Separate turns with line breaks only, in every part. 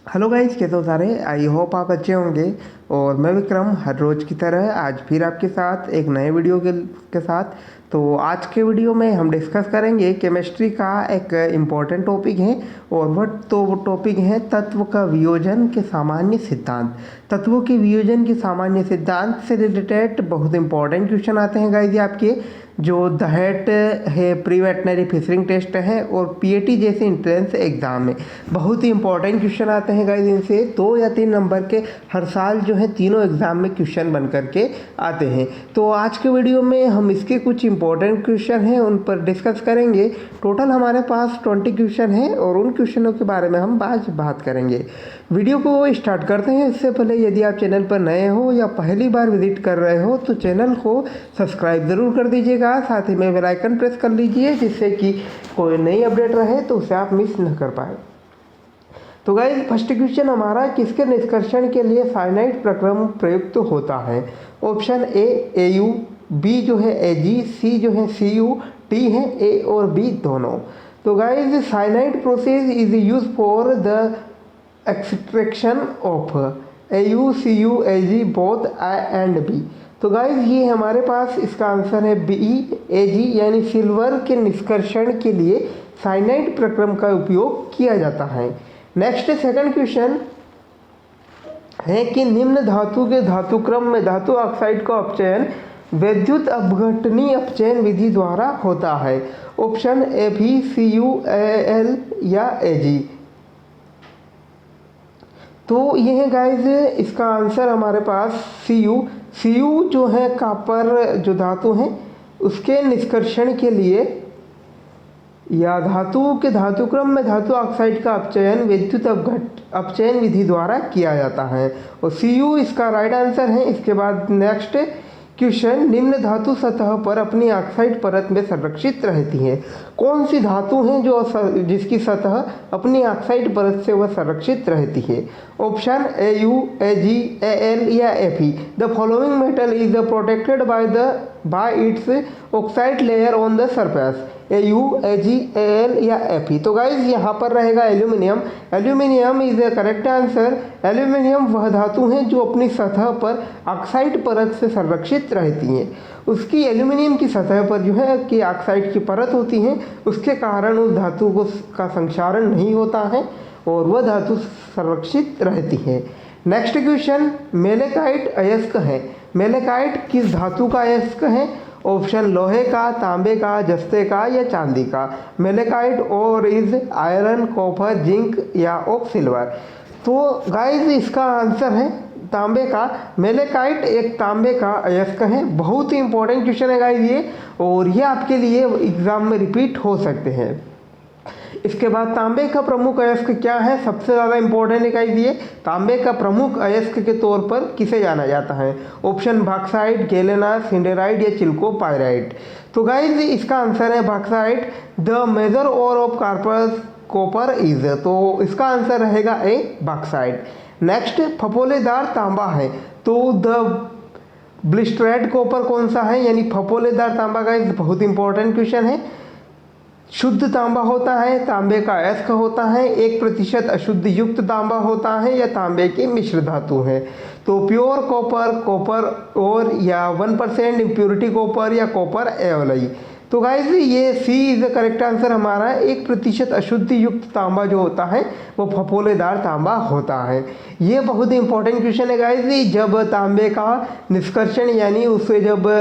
Hello guys, कैसे हो सारे। आई होप आप अच्छे होंगे। और मैं विक्रम हर रोज़ की तरह आज फिर आपके साथ एक नए वीडियो के साथ। तो आज के वीडियो में हम डिस्कस करेंगे केमिस्ट्री का एक इम्पॉर्टेंट टॉपिक है। और वो टॉपिक है तत्व का वियोजन के सामान्य सिद्धांत। तत्वों के वियोजन के सामान्य सिद्धांत से रिलेटेड बहुत इंपॉर्टेंट क्वेश्चन आते हैं गाइस आपके, जो दहेट है, प्री वेटनरी फिशरिंग टेस्ट है और पीएटी जैसे इंट्रेंस एग्ज़ाम में बहुत ही इंपॉर्टेंट क्वेश्चन आते हैं गाइस। इनसे 2 या 3 नंबर के हर साल जो है तीनों एग्ज़ाम में क्वेश्चन बन करके आते हैं। तो आज के वीडियो में हम इसके कुछ इंपॉर्टेंट क्वेश्चन हैं उन पर डिस्कस करेंगे। टोटल हमारे पास 20 क्वेश्चन हैं और उन क्वेश्चनों के बारे में हम आज बात करेंगे। वीडियो को स्टार्ट करते हैं। इससे पहले यदि आप चैनल पर नए हो या पहली बार विजिट कर रहे हो तो चैनल को सब्सक्राइब ज़रूर कर दीजिएगा, साथ ही में बेल आइकन प्रेस कर लीजिए जिससे कि कोई नई अपडेट रहे तो उसे आप मिस न कर पाए। तो गाइस, फर्स्ट क्वेश्चन हमारा, किसके निष्कर्षण के लिए साइनाइड प्रक्रम प्रयुक्त होता है। ऑप्शन ए यू, बी जो है एजी, सी जो है सीयू, टी है ए और बी दोनों। तो guys, cyanide process is use for the extraction of AU, CU, AG both I and B। तो गाइज ये हमारे पास इसका आंसर है बी, AG यानी सिल्वर के निष्कर्षण के लिए साइनाइड प्रक्रम का उपयोग किया जाता है। नेक्स्ट सेकंड क्वेश्चन है कि निम्न धातु के धातुक्रम में धातु ऑक्साइड का अपचयन विद्युत अपघटनी अपचयन विधि द्वारा होता है। ऑप्शन ए भी, CU, AL या AG। तो ये है गाइज इसका आंसर हमारे पास CU जो है कॉपर जो धातु है उसके निष्कर्षण के लिए या धातु के धातुक्रम में धातु ऑक्साइड का अपचयन विद्युत अपचयन विधि द्वारा किया जाता है और CU इसका राइट आंसर है। इसके बाद नेक्स्ट क्वेश्चन, निम्न धातु सतह पर अपनी ऑक्साइड परत में संरक्षित रहती है। कौन सी धातु है जिसकी सतह अपनी ऑक्साइड परत से वह संरक्षित रहती है। ऑप्शन AU, AG, AL या Fe। The following metal is protected by it's oxide layer on the surface. AU, AG, AL या Fe। तो गाइज यहाँ पर रहेगा aluminium. Aluminium is the correct answer. Aluminium वह धातु है जो अपनी सतह पर ऑक्साइड परत से संरक्षित रहती है। उसकी एल्यूमिनियम की सतह पर जो है कि ऑक्साइड की परत होती है, उसके कारण उस धातु का संक्षारण नहीं होता है और वह धातु संरक्षित रहती है। नेक्स्ट क्वेश्चन, मेलेकाइट अयस्क है। मेलेकाइट किस धातु का अयस्क है। ऑप्शन लोहे का, तांबे का, जस्ते का या चांदी का। मेलेकाइट और इज आयरन, कॉपर, जिंक या ऑफ सिल्वर। तो गाइज इसका आंसर है तांबे का। मेलेकाइट एक तांबे का अयस्क है। बहुत ही इंपॉर्टेंट क्वेश्चन है गाइज ये, और ये आपके लिए एग्जाम में रिपीट हो सकते हैं। इसके बाद तांबे का प्रमुख अयस्क क्या है, सबसे ज़्यादा इंपॉर्टेंट है गाइस ये। तांबे का प्रमुख अयस्क के तौर पर किसे जाना जाता है। ऑप्शन बॉक्साइट, गैलेना, सिंडेराइट या चिल्को-पाइराइट। तो गाइस इसका आंसर है bauxite. The major ore of copper is, तो इसका आंसर रहेगा ए, बॉक्साइट। नेक्स्ट, फपोलेदार तांबा है तो द ब्लिस्टरेड कॉपर कौन सा है, यानी फपोलेदार तांबा। गाइस बहुत इंपॉर्टेंट क्वेश्चन है। शुद्ध तांबा होता है, तांबे का अयस्क होता है, 1% अशुद्ध युक्त तांबा होता है या तांबे की मिश्र धातु है। तो प्योर कॉपर और या 1% इम्प्योरिटी कॉपर या कॉपर एवलई। तो गाइज ये सी इज द करेक्ट आंसर हमारा। 1% अशुद्ध युक्त तांबा जो होता है वो फपोलेदार तांबा होता है। ये बहुत ही इंपॉर्टेंट क्वेश्चन है गाइज। जब तांबे का निष्कर्षण यानी उसे जब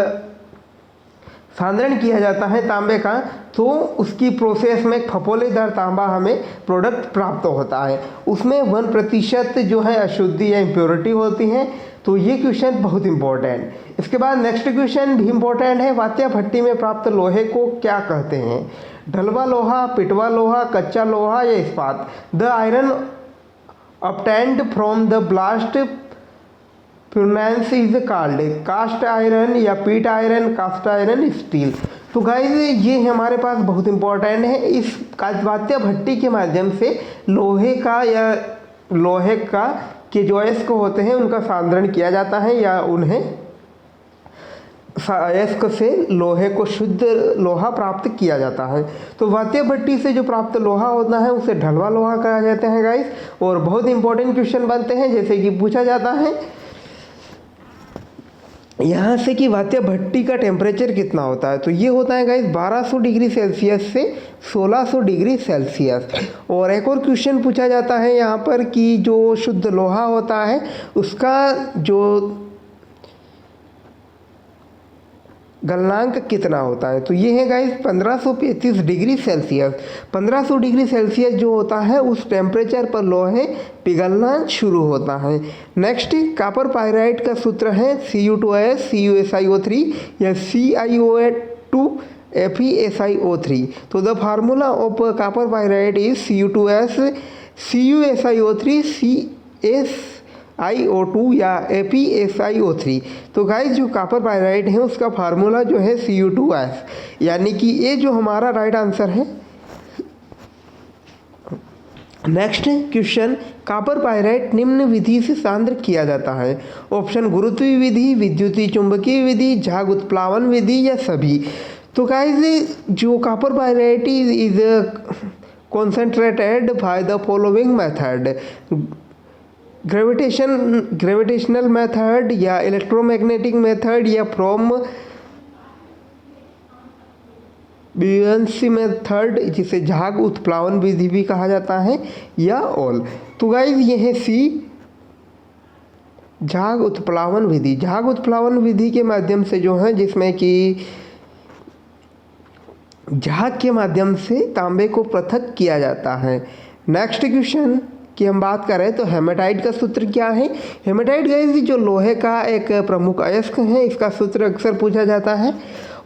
सांद्रण किया जाता है तांबे का, तो उसकी प्रोसेस में फपोलेदार तांबा हमें प्रोडक्ट प्राप्त होता है। उसमें 1% जो है अशुद्धि या इम्प्योरिटी होती है। तो ये क्वेश्चन बहुत इंपॉर्टेंट। इसके बाद नेक्स्ट क्वेश्चन भी इंपॉर्टेंट है। वात्या भट्टी में प्राप्त लोहे को क्या कहते हैं। ढलवा लोहा, पिटवा लोहा, कच्चा लोहा या इस्पात। The iron obtained from the blast furnace is called cast iron या pig iron, cast iron, steel. तो गाइज ये हमारे पास बहुत इंपॉर्टेंट है। इस वात्या भट्टी के माध्यम से लोहे का के जो अयस्क होते हैं उनका सांद्रण किया जाता है या उन्हें अयस्क से लोहे को शुद्ध लोहा प्राप्त किया जाता है। तो वात्य भट्टी से जो प्राप्त लोहा होता है उसे ढलवा लोहा कहा जाता है गाइस। और बहुत इंपॉर्टेंट क्वेश्चन बनते हैं, जैसे कि पूछा जाता है यहाँ से कि वात्य भट्टी का टेम्परेचर कितना होता है, तो ये होता है गाइस 1200 डिग्री सेल्सियस से 1600 डिग्री सेल्सियस। और एक और क्वेश्चन पूछा जाता है यहाँ पर कि जो शुद्ध लोहा होता है उसका जो गलनांक कितना होता है, तो ये है guys 1535 degree Celsius. 1500 degree Celsius जो होता है उस टेम्परेचर पर लोहे पिघलना शुरू होता है। नेक्स्ट कॉपर पाइराइट का सूत्र है Cu2S CuSiO3 या CiO2 FeSiO3। तो the formula of copper pyrite is Cu2S CuSiO3 CaSiO2 या FeSiO3। तो गाइस जो कॉपर पाइराइट है उसका फार्मूला जो है Cu2S, यानी कि ये जो हमारा राइट आंसर है। नेक्स्ट क्वेश्चन, कॉपर पाइराइट निम्न विधि से सांद्र किया जाता है। ऑप्शन गुरुत्वीय विधि, विद्युतीय चुंबकीय विधि, झाग उत्प्लावन विधि या सभी। तो गाइस जो copper pyrite is concentrated by the following method: gravitational method या इलेक्ट्रोमैग्नेटिक मेथड या फ्रॉम ब्यूएंसी मेथड, जिसे झाग उत्प्लावन विधि भी कहा जाता है, या ऑल। तो गाइस ये है सी, झाग उत्प्लावन विधि। झाग उत्प्लावन विधि के माध्यम से जो है, जिसमें कि झाग के माध्यम से तांबे को पृथक किया जाता है। नेक्स्ट क्वेश्चन की हम बात करें तो हेमेटाइट का सूत्र क्या है। हेमेटाइट गाइस जो लोहे का एक प्रमुख अयस्क है, इसका सूत्र अक्सर पूछा जाता है।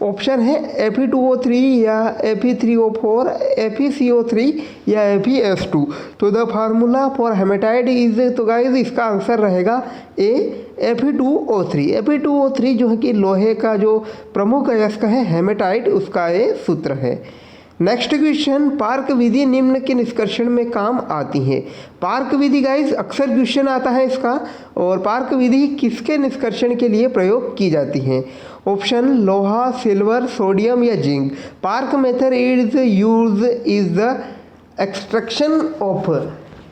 ऑप्शन है Fe2O3 या Fe3O4, FeCO3 या FeS2। तो the formula for hematite is, तो गाइस इसका आंसर रहेगा ए Fe2O3। Fe2O3 जो है कि लोहे का जो प्रमुख अयस्क है हेमेटाइट, उसका ये सूत्र है। नेक्स्ट क्वेश्चन, पार्क विधि निम्न के निष्कर्षण में काम आती है। पार्क विधि गाइस अक्सर क्वेश्चन आता है इसका। और पार्क विधि किसके निष्कर्षण के लिए प्रयोग की जाती है। ऑप्शन लोहा, सिल्वर, सोडियम या zinc. Park method is use is the extraction of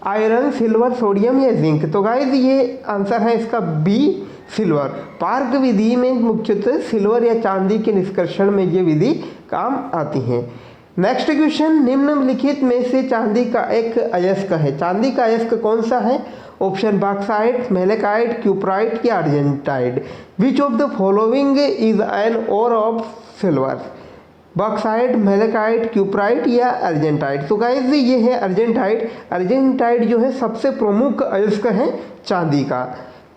iron, silver, sodium या जिंक। तो गाइस ये आंसर है इसका बी, सिल्वर। पार्क विधि में मुख्यतः सिल्वर या चांदी के निष्कर्षण में ये विधि काम आती है। नेक्स्ट क्वेश्चन, निम्नलिखित में से चांदी का एक अयस्क है। चांदी का अयस्क कौन सा है। ऑप्शन बॉक्साइट, मेलेकाइट, क्यूप्राइट या argentite. Which of the following is an ore of silver. Bauxite, malachite, cuprite या अर्जेंटाइट। तो गाइस ये है अर्जेंटाइट। अर्जेंटाइट जो है सबसे प्रमुख अयस्क है चांदी का।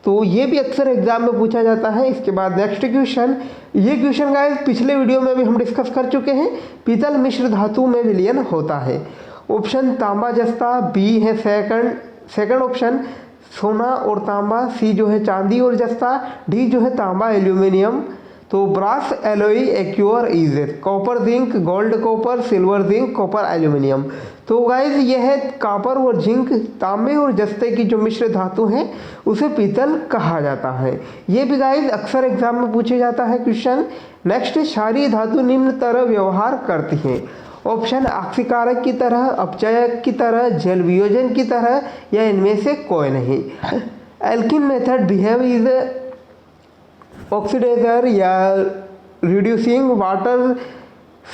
तो ये भी अक्सर एग्जाम में पूछा जाता है। इसके बाद नेक्स्ट क्वेश्चन, ये क्वेश्चन गाइस पिछले वीडियो में भी हम डिस्कस कर चुके हैं। पीतल मिश्र धातु में विलयन होता है। ऑप्शन तांबा जस्ता, बी है सेकंड ऑप्शन सोना और तांबा, सी जो है चांदी और जस्ता, डी जो है तांबा एल्यूमिनियम। तो ब्रास एलोई एक्योर is copper zinc, gold copper, silver zinc, copper aluminium. तो गाइज यह है कॉपर और जिंक, तांबे और जस्ते की जो मिश्र धातु है उसे पीतल कहा जाता है। ये भी गाइज अक्सर एग्जाम में पूछे जाता है क्वेश्चन। नेक्स्ट, क्षारीय धातु निम्न तरह व्यवहार करती हैं। ऑप्शन ऑक्सीकारक की तरह, अपचयक की तरह, जल वियोजन की तरह या इनमें से कोई नहीं। Alkene method behave is oxidiser या रिड्यूसिंग वाटर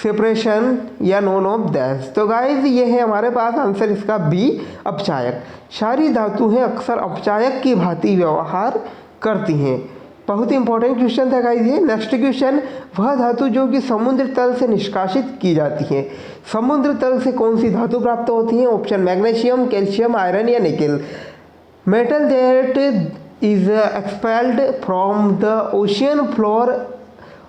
सेपरेशन या नोन ऑफ दैट। तो गाइज ये है हमारे पास आंसर इसका बी, अपचायक। क्षारीय धातु है अक्सर अपचायक की भांति व्यवहार करती हैं। बहुत इंपॉर्टेंट क्वेश्चन था गाइज ये। नेक्स्ट क्वेश्चन, वह धातु जो कि समुद्र तल से निष्कासित की जाती है। समुद्र तल से कौन सी धातु प्राप्त होती है। ऑप्शन मैग्नीशियम, कैल्शियम, आयरन या nickel. Metal that is expelled from the ocean floor.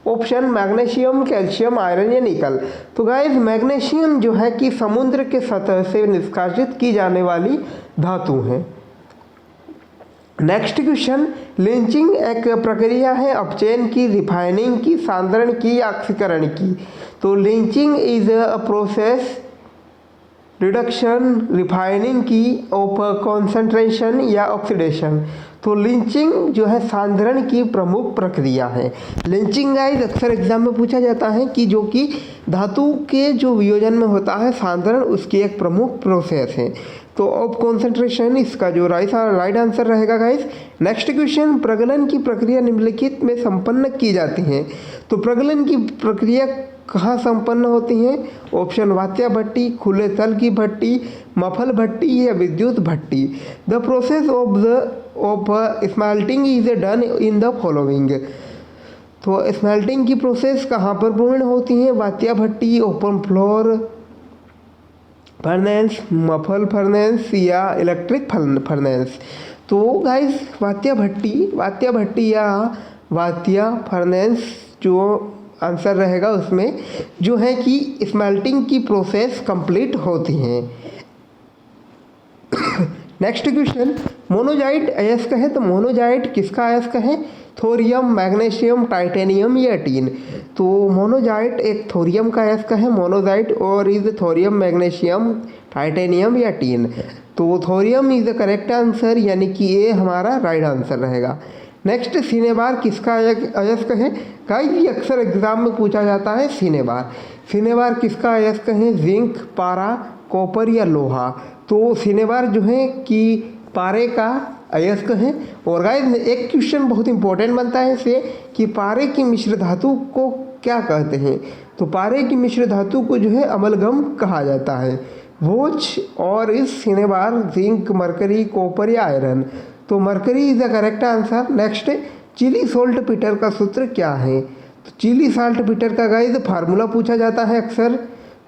Option magnesium, calcium, iron या निकल। तो गाइज मैग्नीशियम जो है कि समुद्र के सतह से निष्कासित की जाने वाली धातु है। नेक्स्ट क्वेश्चन, लिंचिंग एक प्रक्रिया है अपचयन की, रिफाइनिंग की, सांद्रण की, ऑक्सीकरण की। तो lynching is a process reduction, refining की ऑफ कॉन्सेंट्रेशन या ऑक्सीडेशन। तो लिंचिंग जो है सांद्रण की प्रमुख प्रक्रिया है। लिंचिंग गाइस अक्सर एग्जाम में पूछा जाता है कि जो कि धातु के जो वियोजन में होता है सांद्रण, उसकी एक प्रमुख प्रोसेस है। तो ऑफ कॉन्सेंट्रेशन इसका जो राइट आंसर रहेगा गाइस। नेक्स्ट क्वेश्चन, प्रगलन की प्रक्रिया निम्नलिखित में संपन्न की जाती है। तो प्रगलन की प्रक्रिया कहाँ संपन्न होती हैं? ऑप्शन वात्या भट्टी, खुले तल की भट्टी, मफल भट्टी या विद्युत भट्टी। The process of smelting is done in the following. तो स्मेल्टिंग की प्रोसेस कहाँ पर पूर्ण होती है? वात्या भट्टी, open floor furnace, muffle furnace या इलेक्ट्रिक फर्नेस। तो गाइस वात्या भट्टी या वात्या फर्नेस जो आंसर रहेगा उसमें जो है कि स्मेल्टिंग की प्रोसेस कंप्लीट होती हैं। नेक्स्ट क्वेश्चन, मोनोजाइट अयस्क है। तो मोनोजाइट किसका अयस्क है? थोरियम, मैग्नीशियम, टाइटेनियम या टीन। तो मोनोजाइट एक थोरियम का अयस्क है मोनोजाइट, और इज थोरियम, मैग्नीशियम, टाइटेनियम या टीन। तो thorium is the correct answer, यानी कि ये हमारा राइट आंसर रहेगा। नेक्स्ट, सिनेबार किसका अयस्क है? गाइस ये अक्सर एग्जाम में पूछा जाता है सिनेबार किसका अयस्क है? जिंक, पारा, कॉपर या लोहा। तो सिनेबार जो है कि पारे का अयस्क है। और गाइस एक क्वेश्चन बहुत इंपॉर्टेंट बनता है इससे कि पारे की मिश्र धातु को क्या कहते हैं? तो पारे की मिश्र धातु को जो है अमलगम कहा जाता है। Which ore is cinnabar, zinc, mercury, copper या आयरन। तो mercury is the correct answer. Next, chile saltpetre का सूत्र क्या है? तो चिली सॉल्ट पीटर का गाइस फार्मूला पूछा जाता है अक्सर।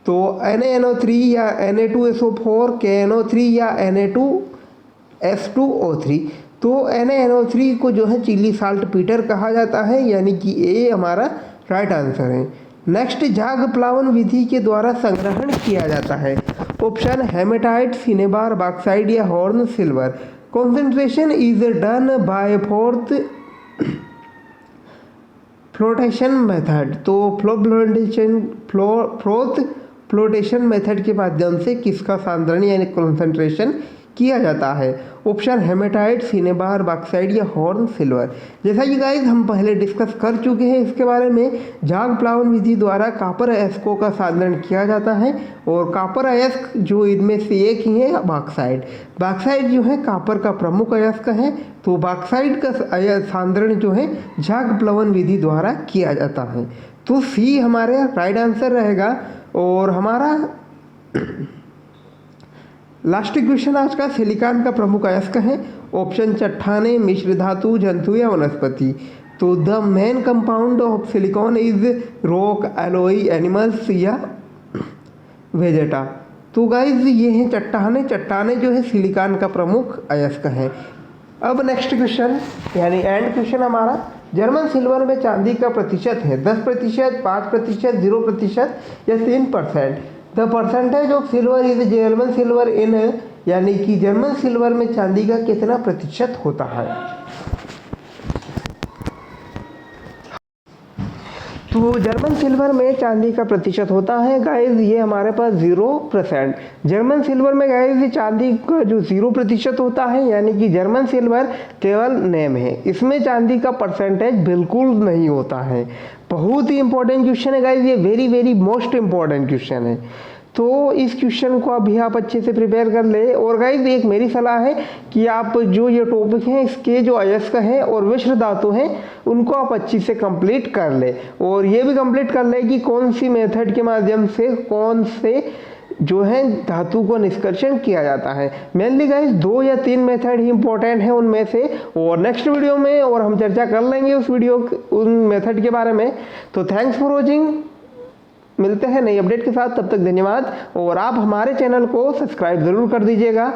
तो NaNO3 या Na2SO4, KNO3 या Na2S2O3। तो NaNO3 को जो है चिली सॉल्ट पीटर कहा जाता है, यानी कि ये हमारा राइट आंसर है। नेक्स्ट, झाग प्लावन विधि के द्वारा संग्रहण किया जाता है। ऑप्शन हेमेटाइट, सिनेबार, बॉक्साइट या horn silver. Concentration is done by fourth flotation method। तो फोर्थ फ्लोटेशन मेथड के माध्यम से किसका सांद्रण यानी कॉन्सेंट्रेशन किया जाता है? ऑप्शन हेमेटाइट, सिनेबार, बॉक्साइट या हॉर्न सिल्वर। जैसा कि गाइस हम पहले डिस्कस कर चुके हैं इसके बारे में, झाग प्लावन विधि द्वारा कॉपर अयस्कों का सांद्रण किया जाता है, और कॉपर अयस्क जो इनमें से एक ही है बॉक्साइट जो है कॉपर का प्रमुख अयस्क है। तो बॉक्साइट का सांद्रण जो है झाग प्लावन विधि द्वारा किया जाता है। तो सी हमारे राइट आंसर रहेगा। और हमारा लास्ट क्वेश्चन आज का, सिलिकॉन का प्रमुख अयस्क है। ऑप्शन चट्टाने, मिश्र धातु, जंतु या वनस्पति। तो the main compound of silicon is rock, alloy, animals या वेजेटा। तो गाइज ये है चट्टाने जो है सिलिकॉन का प्रमुख अयस्क है। अब नेक्स्ट क्वेश्चन यानी एंड क्वेश्चन हमारा, जर्मन सिल्वर में चांदी का प्रतिशत है 10%, 5%, 0% या 3%। The percentage of silver is German silver in, यानी कि जर्मन सिल्वर में चांदी का कितना प्रतिशत होता है? तो जर्मन सिल्वर में चांदी का प्रतिशत होता है गाइज ये हमारे पास 0%। जर्मन सिल्वर में गाइज चांदी का जो 0% होता है, यानी कि जर्मन सिल्वर केवल नेम है, इसमें चांदी का परसेंटेज बिल्कुल नहीं होता है। बहुत ही इंपॉर्टेंट क्वेश्चन है गाइज, ये वेरी मोस्ट इंपॉर्टेंट क्वेश्चन है। तो इस क्वेश्चन को अभी आप अच्छे से प्रिपेयर कर ले। और गाइज एक मेरी सलाह है कि आप जो ये टॉपिक हैं इसके जो अयस्क हैं और मिश्र धातु हैं उनको आप अच्छी से कंप्लीट कर ले, और ये भी कंप्लीट कर ले कि कौन सी मेथड के माध्यम से कौन से जो है धातु को निष्कर्षण किया जाता है। मेनली गाइज 2 या 3 मेथड ही इंपॉर्टेंट है उनमें से, और नेक्स्ट वीडियो में और हम चर्चा कर लेंगे उन मेथड के बारे में। तो थैंक्स फॉर वॉचिंग, मिलते हैं नई अपडेट के साथ, तब तक धन्यवाद। और आप हमारे चैनल को सब्सक्राइब ज़रूर कर दीजिएगा।